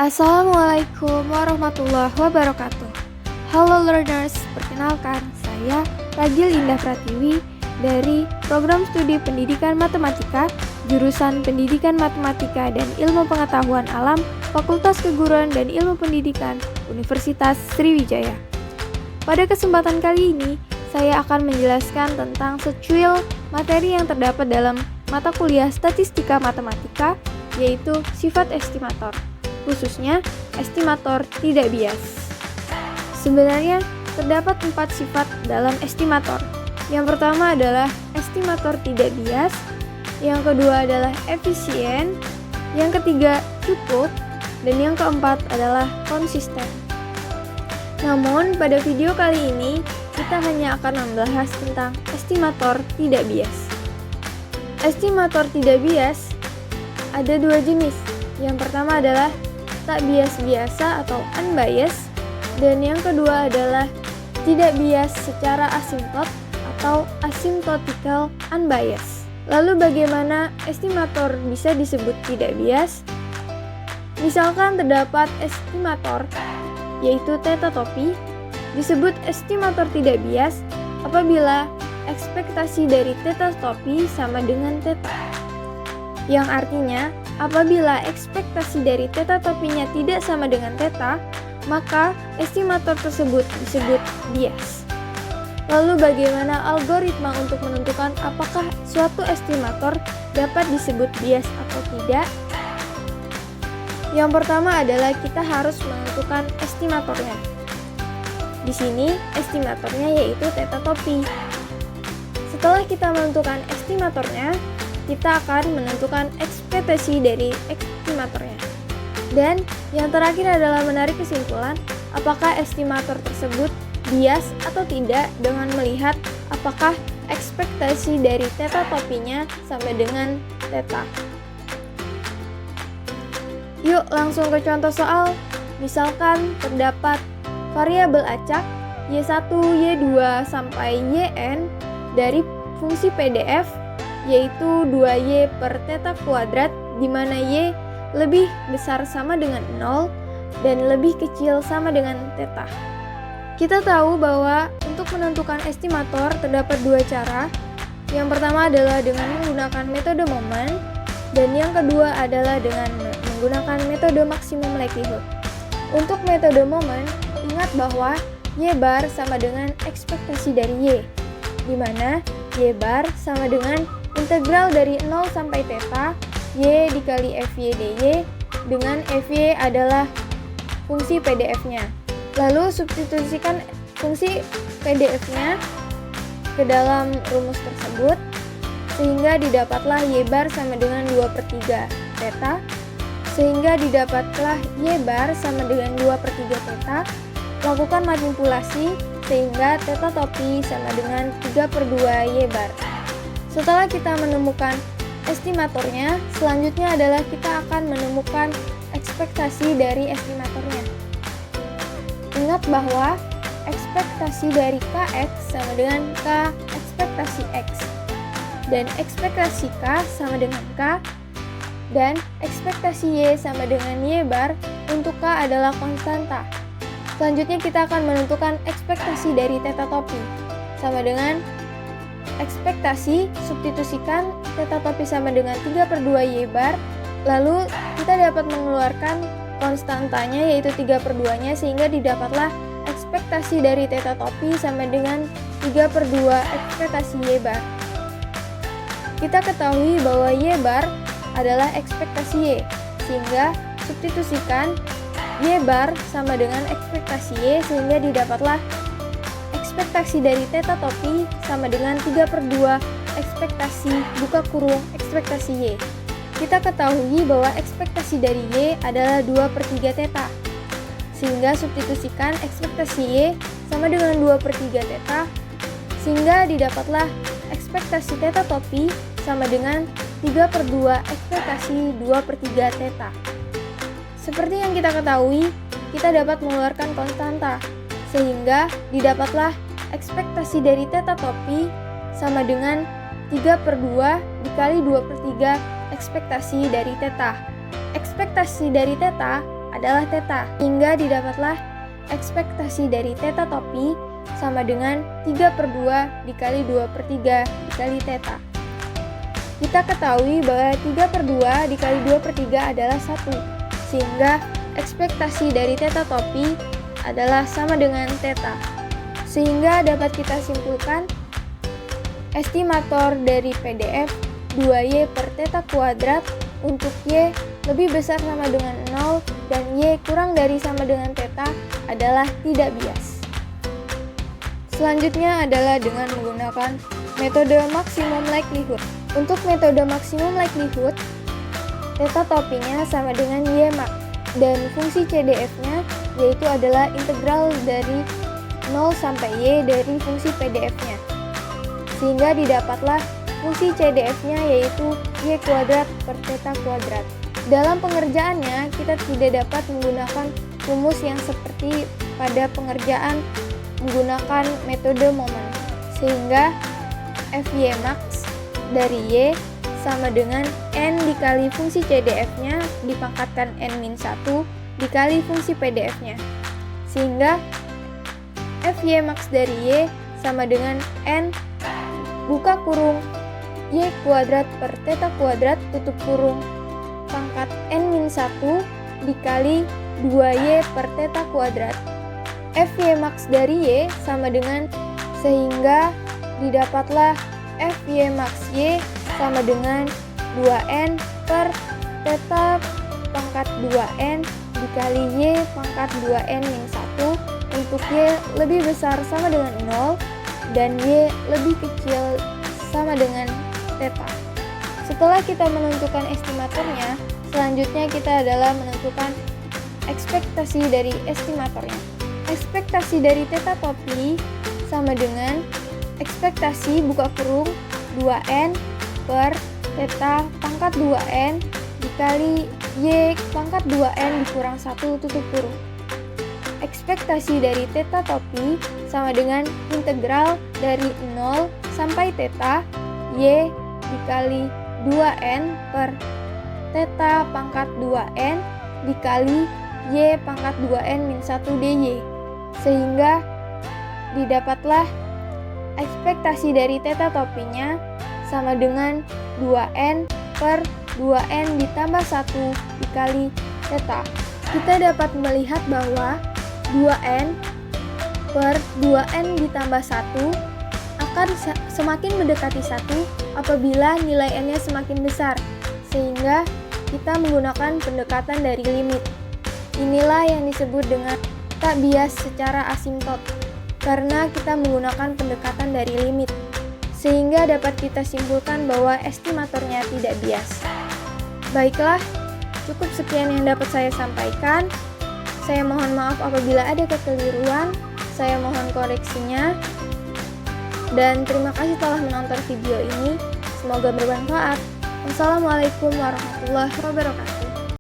Assalamualaikum warahmatullahi wabarakatuh. Halo learners, perkenalkan saya Ragil Indah Pratiwi dari Program Studi Pendidikan Matematika, jurusan Pendidikan Matematika dan Ilmu Pengetahuan Alam, Fakultas Keguruan dan Ilmu Pendidikan, Universitas Sriwijaya. Pada kesempatan kali ini, saya akan menjelaskan tentang secuil materi yang terdapat dalam mata kuliah Statistika Matematika, yaitu sifat estimator, khususnya estimator tidak bias. Sebenarnya terdapat 4 sifat dalam estimator. Yang pertama adalah estimator tidak bias, yang kedua adalah efisien, yang ketiga cukup, dan yang keempat adalah konsisten. Namun pada video kali ini kita hanya akan membahas tentang estimator tidak bias. Estimator tidak bias ada 2 jenis. Yang pertama adalah tak bias biasa atau unbiased, dan yang kedua adalah tidak bias secara asimptot atau asymptotical unbiased. Lalu bagaimana estimator bisa disebut tidak bias? Misalkan terdapat estimator yaitu theta topi, disebut estimator tidak bias apabila ekspektasi dari theta topi sama dengan theta. Yang artinya, apabila ekspektasi dari theta topinya tidak sama dengan theta, maka estimator tersebut disebut bias. Lalu bagaimana algoritma untuk menentukan apakah suatu estimator dapat disebut bias atau tidak? Yang pertama adalah kita harus menentukan estimatornya. Di sini estimatornya yaitu theta topi. Setelah kita menentukan estimatornya, kita akan menentukan ekspektasi dari estimatornya. Dan yang terakhir adalah menarik kesimpulan apakah estimator tersebut bias atau tidak dengan melihat apakah ekspektasi dari theta topinya sama dengan theta. Yuk langsung ke contoh soal. Misalkan terdapat variabel acak Y1, Y2 sampai Yn dari fungsi PDF yaitu 2Y per theta kuadrat, di mana Y lebih besar sama dengan 0 dan lebih kecil sama dengan theta. Kita tahu bahwa untuk menentukan estimator terdapat 2 cara. Yang pertama adalah dengan menggunakan metode momen, dan yang kedua adalah dengan menggunakan metode maksimum likelihood. Untuk metode momen, ingat bahwa Y bar sama dengan ekspektasi dari Y, di mana Y bar sama dengan integral dari 0 sampai theta Y dikali Fy dy, dengan Fy adalah fungsi PDF-nya. Lalu substitusikan fungsi PDF-nya ke dalam rumus tersebut, sehingga didapatlah Y bar sama dengan 2/3 theta, sehingga didapatlah Y bar sama dengan 2/3 theta. Lakukan manipulasi sehingga theta topi sama dengan 3/2 Y bar. Setelah kita menemukan estimatornya, selanjutnya adalah kita akan menemukan ekspektasi dari estimatornya. Ingat bahwa ekspektasi dari Kx sama dengan K ekspektasi X, dan ekspektasi K sama dengan K, dan ekspektasi Y sama dengan Y bar untuk K adalah konstanta. Selanjutnya kita akan menentukan ekspektasi dari theta topi sama dengan ekspektasi, substitusikan theta topi sama dengan 3/2 Y bar, lalu kita dapat mengeluarkan konstantanya yaitu 3/2-nya, sehingga didapatlah ekspektasi dari theta topi sama dengan 3/2 ekspektasi Y bar. Kita ketahui bahwa Y bar adalah ekspektasi Y, sehingga substitusikan Y bar sama dengan ekspektasi Y, sehingga didapatlah ekspektasi dari theta topi sama dengan 3/2 ekspektasi buka kurung ekspektasi Y. Kita ketahui bahwa ekspektasi dari Y adalah 2/3 theta, sehingga substitusikan ekspektasi Y sama dengan 2/3 theta, sehingga didapatlah ekspektasi theta topi sama dengan 3/2 ekspektasi 2/3 theta. Seperti yang kita ketahui, kita dapat mengeluarkan konstanta, sehingga didapatlah ekspektasi dari theta topi sama dengan 3/2 dikali 2/3 ekspektasi dari theta. Ekspektasi dari theta adalah theta, hingga didapatlah ekspektasi dari theta topi sama dengan 3/2 dikali 2/3 dikali theta. Kita ketahui bahwa 3/2 dikali 2/3 adalah 1, sehingga ekspektasi dari theta topi adalah sama dengan theta. Sehingga dapat kita simpulkan estimator dari PDF 2Y per theta kuadrat untuk Y lebih besar sama dengan 0 dan Y kurang dari sama dengan theta adalah tidak bias. Selanjutnya adalah dengan menggunakan metode maksimum likelihood. Untuk metode maksimum likelihood, theta topinya sama dengan Y max dan fungsi CDF-nya yaitu adalah integral dari 0 sampai Y dari fungsi PDF-nya. Sehingga didapatlah fungsi CDF-nya yaitu Y kuadrat per theta kuadrat. Dalam pengerjaannya, kita tidak dapat menggunakan rumus yang seperti pada pengerjaan menggunakan metode momen. Sehingga Fy max dari Y sama dengan N dikali fungsi CDF-nya dipangkatkan N-1 dikali fungsi PDF-nya. Sehingga Fy max dari Y sama dengan N buka kurung Y kuadrat per theta kuadrat tutup kurung pangkat N-1 dikali 2Y per theta kuadrat. Fy max dari Y sama dengan, sehingga didapatlah Fy max Y sama dengan 2N per theta pangkat 2N dikali Y pangkat 2N-1 untuk Y lebih besar sama dengan 0 dan Y lebih kecil sama dengan theta. Setelah kita menentukan estimatornya, selanjutnya kita adalah menentukan ekspektasi dari estimatornya. Ekspektasi dari theta topi sama dengan ekspektasi buka kurung 2N per theta pangkat 2N dikali Y pangkat 2N dikurang 1 tutup kurung. Ekspektasi dari theta topi sama dengan integral dari 0 sampai theta Y dikali 2N per theta pangkat 2N dikali Y pangkat 2N-1 dy. Sehingga didapatlah ekspektasi dari theta topinya sama dengan 2N per 2N ditambah 1 dikali theta. Kita dapat melihat bahwa 2N per 2N ditambah 1 akan semakin mendekati 1 apabila nilai N-nya semakin besar, sehingga kita menggunakan pendekatan dari limit. Inilah yang disebut dengan tak bias secara asimptot, karena kita menggunakan pendekatan dari limit, sehingga dapat kita simpulkan bahwa estimatornya tidak bias. Baiklah, cukup sekian yang dapat saya sampaikan. Saya mohon maaf apabila ada kekeliruan, saya mohon koreksinya. Dan terima kasih telah menonton video ini. Semoga bermanfaat. Wassalamualaikum warahmatullahi wabarakatuh.